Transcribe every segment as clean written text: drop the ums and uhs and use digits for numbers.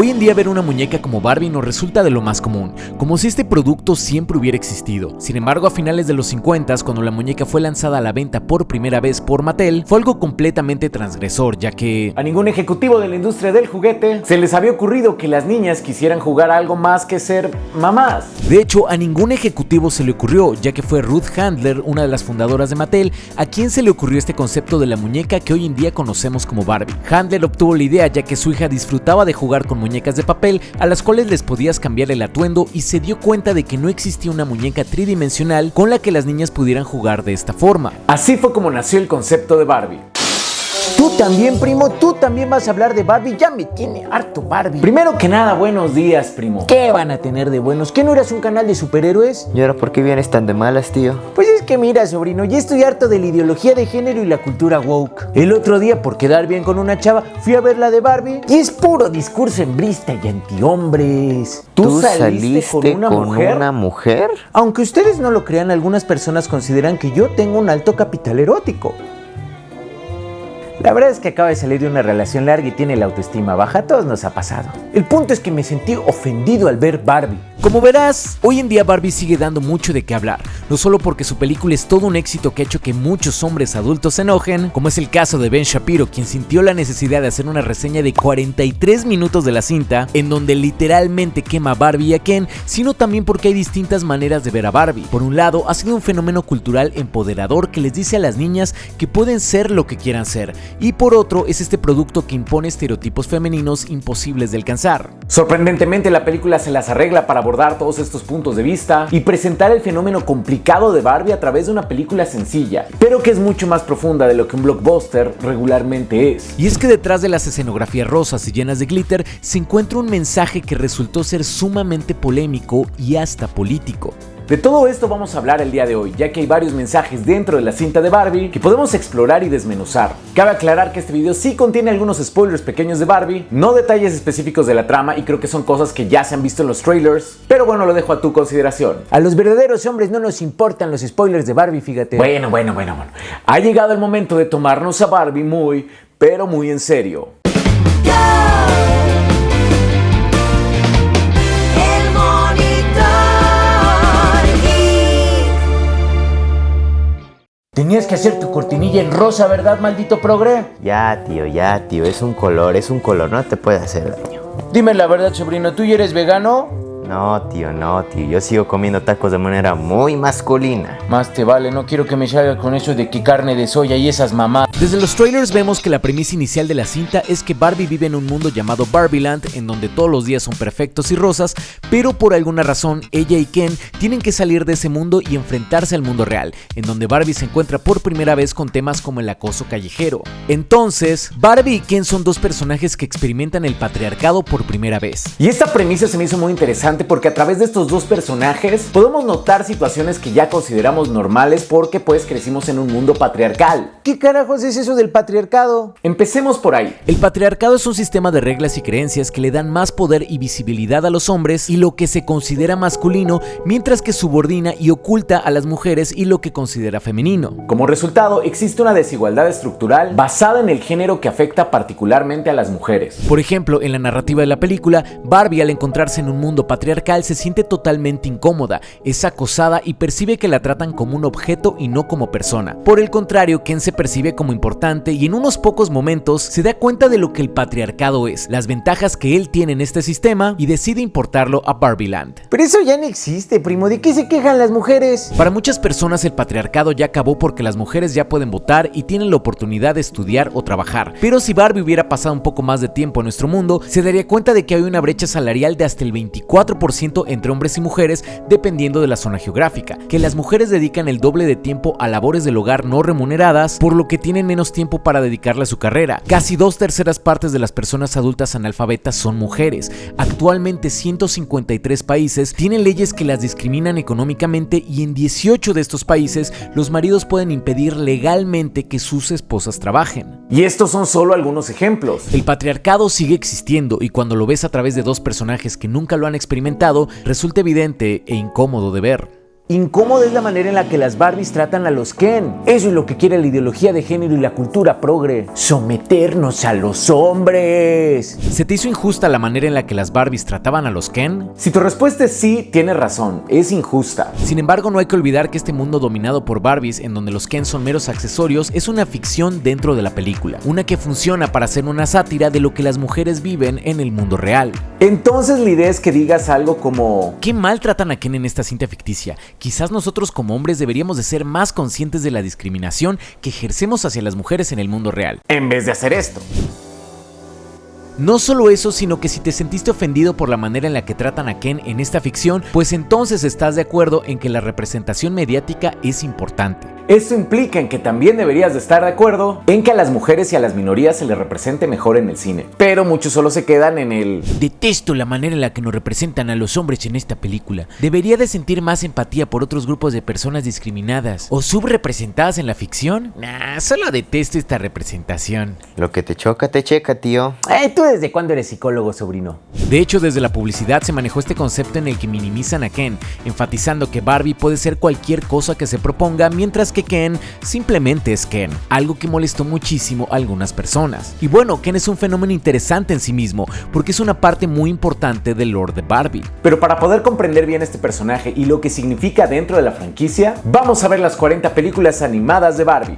Hoy en día ver una muñeca como Barbie nos resulta de lo más común, como si este producto siempre hubiera existido. Sin embargo, a finales de los 50, cuando la muñeca fue lanzada a la venta por primera vez por Mattel, fue algo completamente transgresor, ya que a ningún ejecutivo de la industria del juguete se les había ocurrido que las niñas quisieran jugar a algo más que ser mamás. De hecho, a ningún ejecutivo se le ocurrió, ya que fue Ruth Handler, una de las fundadoras de Mattel, a quien se le ocurrió este concepto de la muñeca que hoy en día conocemos como Barbie. Handler obtuvo la idea ya que su hija disfrutaba de jugar con muñecas de papel a las cuales les podías cambiar el atuendo, y se dio cuenta de que no existía una muñeca tridimensional con la que las niñas pudieran jugar de esta forma. Así fue como nació el concepto de Barbie. Tú también, primo, tú también vas a hablar de Barbie. Ya me tiene harto Barbie. Primero que nada, buenos días, primo. ¿Qué van a tener de buenos? ¿Qué no eras un canal de superhéroes? ¿Y ahora por qué vienes tan de malas, tío? Pues es que mira, sobrino, ya estoy harto de la ideología de género y la cultura woke. El otro día, por quedar bien con una chava, fui a ver la de Barbie y es puro discurso hembrista y antihombres. ¿Tú saliste con una mujer? Aunque ustedes no lo crean, algunas personas consideran que yo tengo un alto capital erótico. La verdad es que acaba de salir de una relación larga y tiene la autoestima baja. A todos nos ha pasado. El punto es que me sentí ofendido al ver Barbie. Como verás, hoy en día Barbie sigue dando mucho de qué hablar, no solo porque su película es todo un éxito que ha hecho que muchos hombres adultos se enojen, como es el caso de Ben Shapiro, quien sintió la necesidad de hacer una reseña de 43 minutos de la cinta, en donde literalmente quema a Barbie y a Ken, sino también porque hay distintas maneras de ver a Barbie. Por un lado, ha sido un fenómeno cultural empoderador que les dice a las niñas que pueden ser lo que quieran ser, y por otro es este producto que impone estereotipos femeninos imposibles de alcanzar. Sorprendentemente, la película se las arregla para abordar todos estos puntos de vista y presentar el fenómeno complicado de Barbie a través de una película sencilla, pero que es mucho más profunda de lo que un blockbuster regularmente es. Y es que detrás de las escenografías rosas y llenas de glitter se encuentra un mensaje que resultó ser sumamente polémico y hasta político. De todo esto vamos a hablar el día de hoy, ya que hay varios mensajes dentro de la cinta de Barbie que podemos explorar y desmenuzar. Cabe aclarar que este video sí contiene algunos spoilers pequeños de Barbie, no detalles específicos de la trama, y creo que son cosas que ya se han visto en los trailers, pero bueno, lo dejo a tu consideración. A los verdaderos hombres no nos importan los spoilers de Barbie, fíjate. Bueno. Ha llegado el momento de tomarnos a Barbie muy, pero muy en serio. Tenías que hacer tu cortinilla en rosa, ¿verdad, maldito progre? Ya, tío, es un color, no te puede hacer daño. Dime la verdad, sobrino, ¿tú ya eres vegano? No, tío, yo sigo comiendo tacos de manera muy masculina. Más te vale, no quiero que me salga con eso de que carne de soya y esas mamás. Desde los trailers vemos que la premisa inicial de la cinta es que Barbie vive en un mundo llamado Barbieland, en donde todos los días son perfectos y rosas, pero por alguna razón ella y Ken tienen que salir de ese mundo y enfrentarse al mundo real, en donde Barbie se encuentra por primera vez con temas como el acoso callejero. Entonces, Barbie y Ken son dos personajes que experimentan el patriarcado por primera vez. Y esta premisa se me hizo muy interesante porque a través de estos dos personajes podemos notar situaciones que ya consideramos normales porque pues crecimos en un mundo patriarcal. ¿Qué carajos es eso del patriarcado? Empecemos por ahí. El patriarcado es un sistema de reglas y creencias que le dan más poder y visibilidad a los hombres y lo que se considera masculino, mientras que subordina y oculta a las mujeres y lo que considera femenino. Como resultado, existe una desigualdad estructural basada en el género que afecta particularmente a las mujeres. Por ejemplo, en la narrativa de la película, Barbie, al encontrarse en un mundo patriarcal, se siente totalmente incómoda, es acosada y percibe que la tratan como un objeto y no como persona. Por el contrario, Ken se percibe como importante y en unos pocos momentos se da cuenta de lo que el patriarcado es, las ventajas que él tiene en este sistema, y decide importarlo a Barbieland. Pero eso ya no existe, primo. ¿De qué se quejan las mujeres? Para muchas personas el patriarcado ya acabó porque las mujeres ya pueden votar y tienen la oportunidad de estudiar o trabajar. Pero si Barbie hubiera pasado un poco más de tiempo en nuestro mundo, se daría cuenta de que hay una brecha salarial de hasta el 24% entre hombres y mujeres dependiendo de la zona geográfica, que las mujeres dedican el doble de tiempo a labores del hogar no remuneradas, por lo que tienen menos tiempo para dedicarle a su carrera. Casi 2/3 partes de las personas adultas analfabetas son mujeres. Actualmente 153 países tienen leyes que las discriminan económicamente y en 18 de estos países los maridos pueden impedir legalmente que sus esposas trabajen. Y estos son solo algunos ejemplos. El patriarcado sigue existiendo y cuando lo ves a través de dos personajes que nunca lo han experimentado, resulta evidente e incómodo de ver. Incómoda es la manera en la que las Barbies tratan a los Ken. Eso es lo que quiere la ideología de género y la cultura progre. Someternos a los hombres. ¿Se te hizo injusta la manera en la que las Barbies trataban a los Ken? Si tu respuesta es sí, tienes razón, es injusta. Sin embargo, no hay que olvidar que este mundo dominado por Barbies, en donde los Ken son meros accesorios, es una ficción dentro de la película, una que funciona para hacer una sátira de lo que las mujeres viven en el mundo real. Entonces la idea es que digas algo como: ¿qué mal tratan a Ken en esta cinta ficticia? Quizás nosotros como hombres deberíamos de ser más conscientes de la discriminación que ejercemos hacia las mujeres en el mundo real, en vez de hacer esto. No solo eso, sino que si te sentiste ofendido por la manera en la que tratan a Ken en esta ficción, pues entonces estás de acuerdo en que la representación mediática es importante. Esto implica en que también deberías de estar de acuerdo en que a las mujeres y a las minorías se les represente mejor en el cine. Pero muchos solo se quedan en el: detesto la manera en la que nos representan a los hombres en esta película. Debería de sentir más empatía por otros grupos de personas discriminadas o subrepresentadas en la ficción. Nah, solo detesto esta representación. Lo que te choca, te checa, tío. ¿Tú desde cuándo eres psicólogo, sobrino? De hecho, desde la publicidad se manejó este concepto en el que minimizan a Ken, enfatizando que Barbie puede ser cualquier cosa que se proponga, mientras que Ken simplemente es Ken, algo que molestó muchísimo a algunas personas. Y bueno, Ken es un fenómeno interesante en sí mismo, porque es una parte muy importante del lore de Barbie. Pero para poder comprender bien este personaje y lo que significa dentro de la franquicia, vamos a ver las 40 películas animadas de Barbie.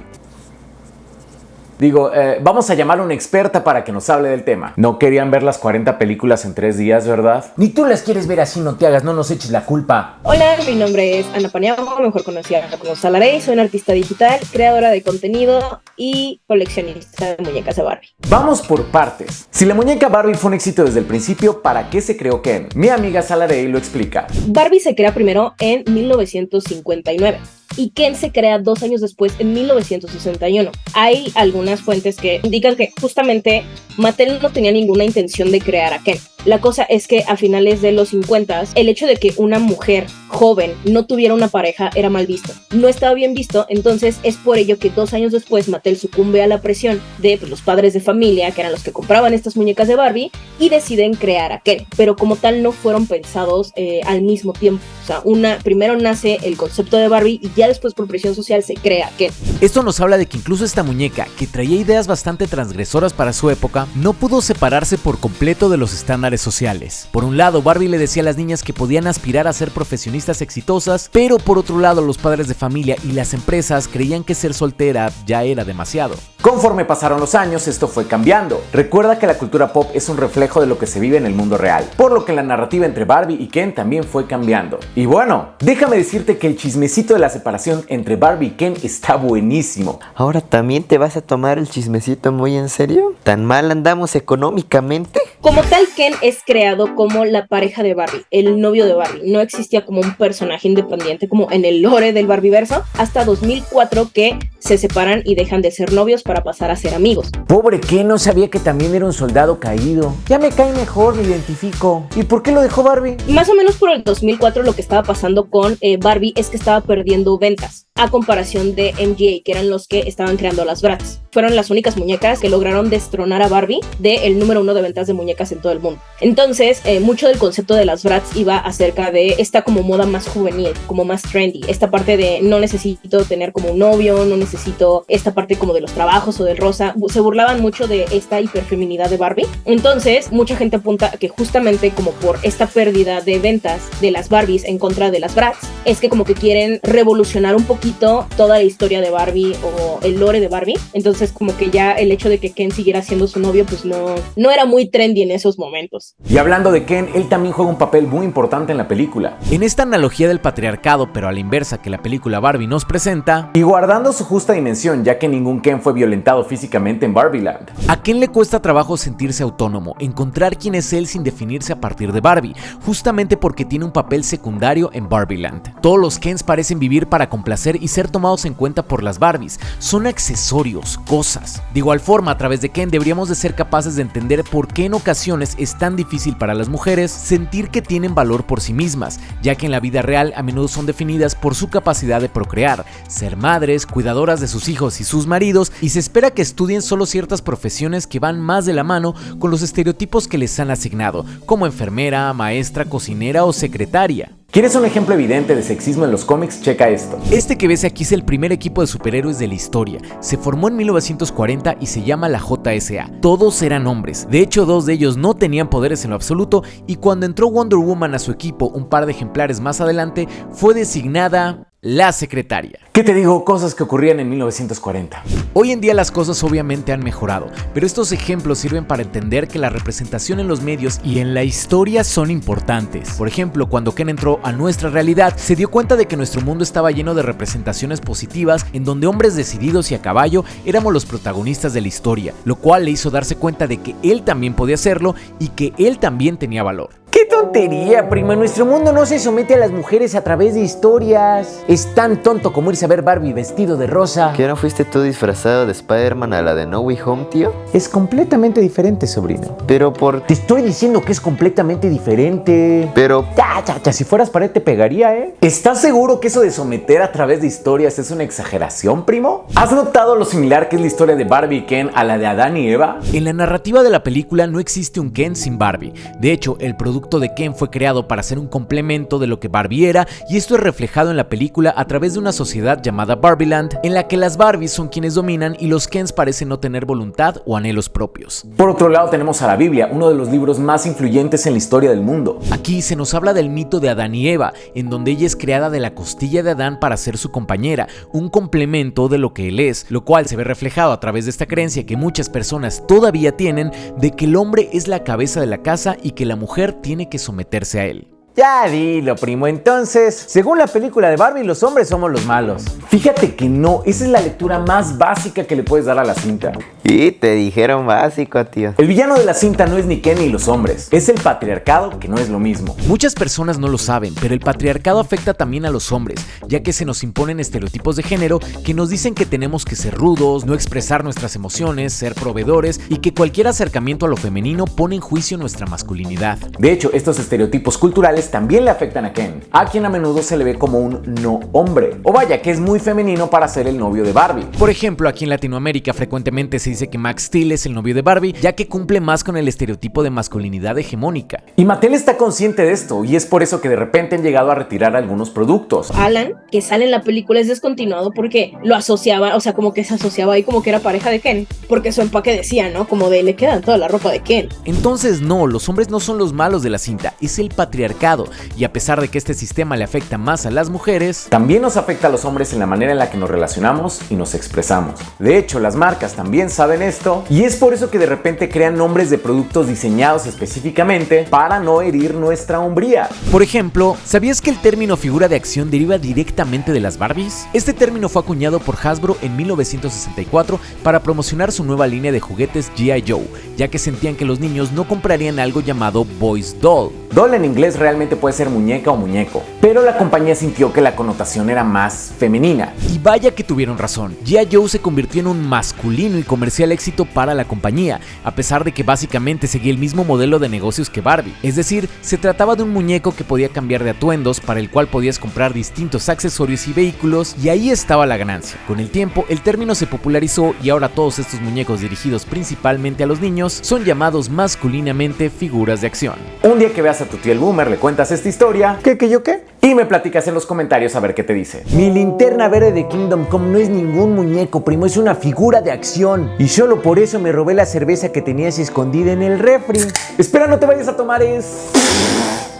Vamos a llamar a una experta para que nos hable del tema. No querían ver las 40 películas en 3 días, ¿verdad? Ni tú las quieres ver así, no te hagas, no nos eches la culpa. Hola, mi nombre es Ana Paniagua, mejor conocida como Salarey. Soy una artista digital, creadora de contenido y coleccionista de muñecas de Barbie. Vamos por partes. Si la muñeca Barbie fue un éxito desde el principio, ¿para qué se creó Ken? Mi amiga Salarey lo explica. Barbie se crea primero en 1959. Y Ken se crea 2 años después, en 1961. Hay algunas fuentes que indican que justamente Mattel no tenía ninguna intención de crear a Ken. La cosa es que a finales de los 50, el hecho de que una mujer joven no tuviera una pareja era mal visto. No estaba bien visto, entonces es por ello que 2 años después Mattel sucumbe a la presión de los padres de familia, que eran los que compraban estas muñecas de Barbie, y deciden crear a Ken. Pero como tal no fueron pensados al mismo tiempo. O sea, primero nace el concepto de Barbie y ya después por presión social se crea Ken. Esto nos habla de que incluso esta muñeca, que traía ideas bastante transgresoras para su época, no pudo separarse por completo de los estándares sociales. Por un lado, Barbie le decía a las niñas que podían aspirar a ser profesionistas exitosas, pero por otro lado, los padres de familia y las empresas creían que ser soltera ya era demasiado. Conforme pasaron los años, esto fue cambiando. Recuerda que la cultura pop es un reflejo de lo que se vive en el mundo real, por lo que la narrativa entre Barbie y Ken también fue cambiando. Y bueno, déjame decirte que el chismecito de la separación entre Barbie y Ken está buenísimo. ¿Ahora también te vas a tomar el chismecito muy en serio? ¿Tan mal andamos económicamente? Como tal, Ken es creado como la pareja de Barbie, el novio de Barbie. No existía como un personaje independiente como en el lore del Barbieverso hasta 2004 que se separan y dejan de ser novios para pasar a ser amigos. Pobre Ken, no sabía que también era un soldado caído. Ya me cae mejor, me identifico. ¿Y por qué lo dejó Barbie? Más o menos por el 2004 lo que estaba pasando con Barbie es que estaba perdiendo ventas a comparación de MGA, que eran los que estaban creando las Bratz. Fueron las únicas muñecas que lograron destronar a Barbie del número 1 de ventas de muñecas en todo el mundo. Entonces, mucho del concepto de las Bratz iba acerca de esta como moda más juvenil, como más trendy. Esta parte de no necesito tener como un novio, no necesito esta parte como de los trabajos o del rosa. Se burlaban mucho de esta hiperfeminidad de Barbie. Entonces, mucha gente apunta que justamente como por esta pérdida de ventas de las Barbies en contra de las Bratz, es que como que quieren revolucionar un poquito toda la historia de Barbie o el lore de Barbie. Entonces como que ya el hecho de que Ken siguiera siendo su novio pues no era muy trendy en esos momentos. Y hablando de Ken, él también juega un papel muy importante en la película. En esta analogía del patriarcado, pero a la inversa que la película Barbie nos presenta, y guardando su justa dimensión, ya que ningún Ken fue violentado físicamente en Barbieland. A Ken le cuesta trabajo sentirse autónomo, encontrar quién es él sin definirse a partir de Barbie, justamente porque tiene un papel secundario en Barbieland. Todos los Kens parecen vivir para complacer y ser tomados en cuenta por las Barbies. Son accesorios, cosas. De igual forma, a través de Ken deberíamos de ser capaces de entender por qué en ocasiones es tan difícil para las mujeres sentir que tienen valor por sí mismas, ya que en la vida real a menudo son definidas por su capacidad de procrear, ser madres, cuidadoras de sus hijos y sus maridos, y se espera que estudien solo ciertas profesiones que van más de la mano con los estereotipos que les han asignado, como enfermera, maestra, cocinera o secretaria. ¿Quieres un ejemplo evidente de sexismo en los cómics? Checa esto. Este que ves aquí es el primer equipo de superhéroes de la historia. Se formó en 1940 y se llama la JSA. Todos eran hombres. De hecho, 2 de ellos no tenían poderes en lo absoluto y cuando entró Wonder Woman a su equipo un par de ejemplares más adelante, fue designada la secretaria. ¿Qué te digo? Cosas que ocurrían en 1940. Hoy en día las cosas obviamente han mejorado, pero estos ejemplos sirven para entender que la representación en los medios y en la historia son importantes. Por ejemplo, cuando Ken entró a nuestra realidad, se dio cuenta de que nuestro mundo estaba lleno de representaciones positivas en donde hombres decididos y a caballo éramos los protagonistas de la historia, lo cual le hizo darse cuenta de que él también podía hacerlo y que él también tenía valor. ¡Qué tontería, primo! Nuestro mundo no se somete a las mujeres a través de historias. Es tan tonto como irse a ver Barbie vestido de rosa. ¿Qué no fuiste tú disfrazado de Spider-Man a la de No Way Home, tío? Es completamente diferente, sobrino. Pero por... Te estoy diciendo que es completamente diferente. Pero... Ya, si fueras pared te pegaría, ¿eh? ¿Estás seguro que eso de someter a través de historias es una exageración, primo? ¿Has notado lo similar que es la historia de Barbie y Ken a la de Adán y Eva? En la narrativa de la película no existe un Ken sin Barbie. De hecho, el producto de Ken fue creado para ser un complemento de lo que Barbie era, y esto es reflejado en la película a través de una sociedad llamada Barbieland, en la que las Barbies son quienes dominan y los Kens parecen no tener voluntad o anhelos propios. Por otro lado tenemos a la Biblia, uno de los libros más influyentes en la historia del mundo. Aquí se nos habla del mito de Adán y Eva, en donde ella es creada de la costilla de Adán para ser su compañera, un complemento de lo que él es, lo cual se ve reflejado a través de esta creencia que muchas personas todavía tienen de que el hombre es la cabeza de la casa y que la mujer tiene que someterse a él. Ya dilo, primo. Entonces, según la película de Barbie, los hombres somos los malos. Fíjate que no, esa es la lectura más básica que le puedes dar a la cinta. Y te dijeron básico, tío. El villano de la cinta no es ni Ken ni los hombres, es el patriarcado, que no es lo mismo. Muchas personas no lo saben, pero el patriarcado afecta también a los hombres, ya que se nos imponen estereotipos de género que nos dicen que tenemos que ser rudos, no expresar nuestras emociones, ser proveedores y que cualquier acercamiento a lo femenino pone en juicio nuestra masculinidad. De hecho, estos estereotipos culturales también le afectan a Ken, a quien a menudo se le ve como un no hombre, o vaya que es muy femenino para ser el novio de Barbie. Por ejemplo, aquí en Latinoamérica frecuentemente se dice que Max Steel es el novio de Barbie, ya que cumple más con el estereotipo de masculinidad hegemónica. Y Mattel está consciente de esto, y es por eso que de repente han llegado a retirar algunos productos. Alan, que sale en la película, es descontinuado porque lo asociaba, o sea, como que se asociaba ahí como que era pareja de Ken, porque su empaque decía, ¿no? Como de le quedan toda la ropa de Ken. Entonces no, los hombres no son los malos de la cinta, es el patriarcado, y a pesar de que este sistema le afecta más a las mujeres, también nos afecta a los hombres en la manera en la que nos relacionamos y nos expresamos. De hecho, las marcas también saben esto, y es por eso que de repente crean nombres de productos diseñados específicamente para no herir nuestra hombría. Por ejemplo, ¿sabías que el término figura de acción deriva directamente de las Barbies? Este término fue acuñado por Hasbro en 1964 para promocionar su nueva línea de juguetes G.I. Joe, ya que sentían que los niños no comprarían algo llamado Boys Doll. Doll en inglés realmente puede ser muñeca o muñeco, pero la compañía sintió que la connotación era más femenina. Y vaya que tuvieron razón, G.I. Joe se convirtió en un masculino y comercial éxito para la compañía, a pesar de que básicamente seguía el mismo modelo de negocios que Barbie. Es decir, se trataba de un muñeco que podía cambiar de atuendos, para el cual podías comprar distintos accesorios y vehículos, y ahí estaba la ganancia. Con el tiempo, el término se popularizó y ahora todos estos muñecos dirigidos principalmente a los niños son llamados masculinamente figuras de acción. Un día que veas a tu tío el Boomer, le cuentas esta historia. ¿Yo qué? Y me platicas en los comentarios a ver qué te dice. Mi linterna verde de Kingdom Come no es ningún muñeco, primo, es una figura de acción. Y solo por eso me robé la cerveza que tenías escondida en el refri. Espera, no te vayas a tomar,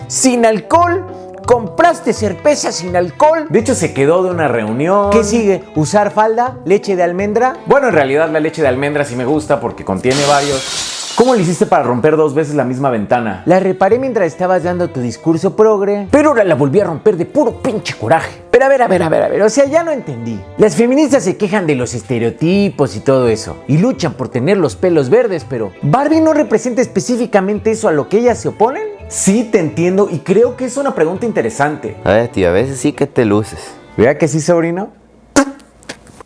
¿Sin alcohol? ¿Compraste cerveza sin alcohol? De hecho, se quedó de una reunión. ¿Qué sigue? ¿Usar falda? ¿Leche de almendra? Bueno, en realidad la leche de almendra sí me gusta porque contiene varios. ¿Cómo le hiciste para romper 2 veces la misma ventana? La reparé mientras estabas dando tu discurso progre, pero ahora la volví a romper de puro pinche coraje. Pero a ver, o sea, ya no entendí. Las feministas se quejan de los estereotipos y todo eso, y luchan por tener los pelos verdes, pero ¿Barbie no representa específicamente eso a lo que ellas se oponen? Sí, te entiendo, y creo que es una pregunta interesante. A ver, tío, a veces sí que te luces. ¿Vea que sí, sobrino?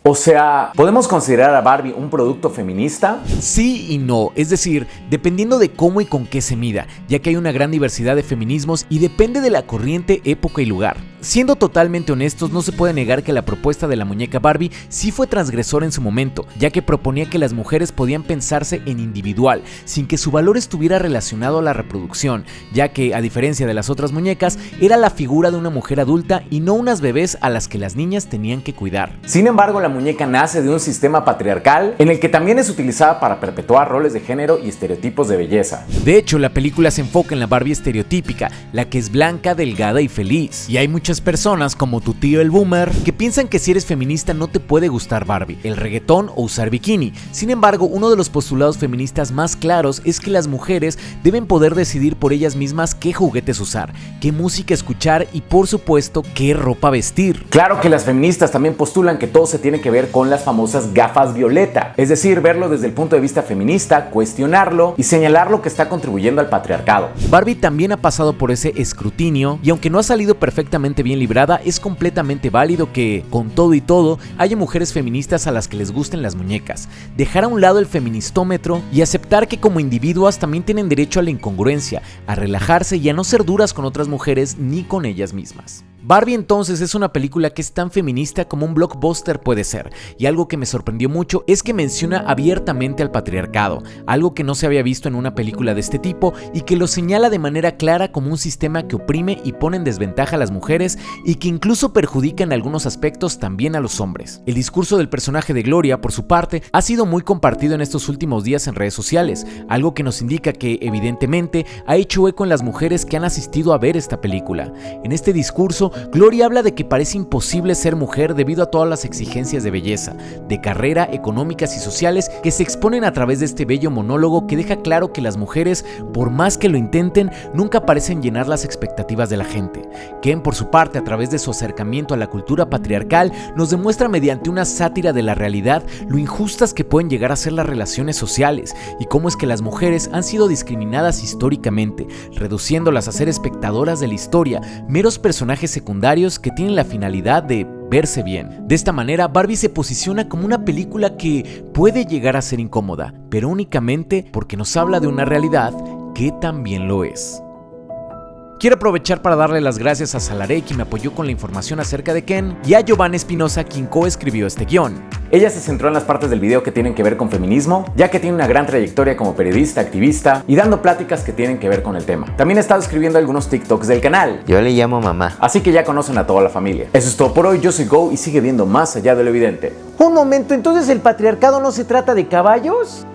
O sea, ¿podemos considerar a Barbie un producto feminista? Sí y no, es decir, dependiendo de cómo y con qué se mida, ya que hay una gran diversidad de feminismos y depende de la corriente, época y lugar. Siendo totalmente honestos, no se puede negar que la propuesta de la muñeca Barbie sí fue transgresora en su momento, ya que proponía que las mujeres podían pensarse en individual, sin que su valor estuviera relacionado a la reproducción, ya que, a diferencia de las otras muñecas, era la figura de una mujer adulta y no unas bebés a las que las niñas tenían que cuidar. Sin embargo, la muñeca nace de un sistema patriarcal en el que también es utilizada para perpetuar roles de género y estereotipos de belleza. De hecho, la película se enfoca en la Barbie estereotípica, la que es blanca, delgada y feliz, y hay muchas personas como tu tío el boomer que piensan que si eres feminista no te puede gustar Barbie, el reggaetón o usar bikini. Sin embargo, uno de los postulados feministas más claros es que las mujeres deben poder decidir por ellas mismas qué juguetes usar, qué música escuchar y por supuesto qué ropa vestir. Claro que las feministas también postulan que todo se tiene que ver con las famosas gafas violeta, es decir, verlo desde el punto de vista feminista, cuestionarlo y señalar lo que está contribuyendo al patriarcado. Barbie también ha pasado por ese escrutinio y aunque no ha salido perfectamente bien librada, es completamente válido que, con todo y todo, haya mujeres feministas a las que les gusten las muñecas, dejar a un lado el feministómetro y aceptar que como individuas también tienen derecho a la incongruencia, a relajarse y a no ser duras con otras mujeres ni con ellas mismas. Barbie entonces es una película que es tan feminista como un blockbuster puede ser, y algo que me sorprendió mucho es que menciona abiertamente al patriarcado, algo que no se había visto en una película de este tipo y que lo señala de manera clara como un sistema que oprime y pone en desventaja a las mujeres y que incluso perjudica en algunos aspectos también a los hombres. El discurso del personaje de Gloria, por su parte, ha sido muy compartido en estos últimos días en redes sociales, algo que nos indica que evidentemente ha hecho eco en las mujeres que han asistido a ver esta película. En este discurso, Gloria habla de que parece imposible ser mujer debido a todas las exigencias de belleza, de carrera, económicas y sociales que se exponen a través de este bello monólogo que deja claro que las mujeres, por más que lo intenten, nunca parecen llenar las expectativas de la gente. Ken, por su parte, a través de su acercamiento a la cultura patriarcal, nos demuestra mediante una sátira de la realidad lo injustas que pueden llegar a ser las relaciones sociales y cómo es que las mujeres han sido discriminadas históricamente, reduciéndolas a ser espectadoras de la historia, meros personajes secundarios que tienen la finalidad de verse bien. De esta manera, Barbie se posiciona como una película que puede llegar a ser incómoda, pero únicamente porque nos habla de una realidad que también lo es. Quiero aprovechar para darle las gracias a Salaré, quien me apoyó con la información acerca de Ken, y a Giovanna Espinosa, quien coescribió este guión. Ella se centró en las partes del video que tienen que ver con feminismo, ya que tiene una gran trayectoria como periodista, activista y dando pláticas que tienen que ver con el tema. También ha estado escribiendo algunos TikToks del canal. Yo le llamo mamá. Así que ya conocen a toda la familia. Eso es todo por hoy, yo soy Go y sigue viendo más allá de lo evidente. Un momento, entonces ¿el patriarcado no se trata de caballos?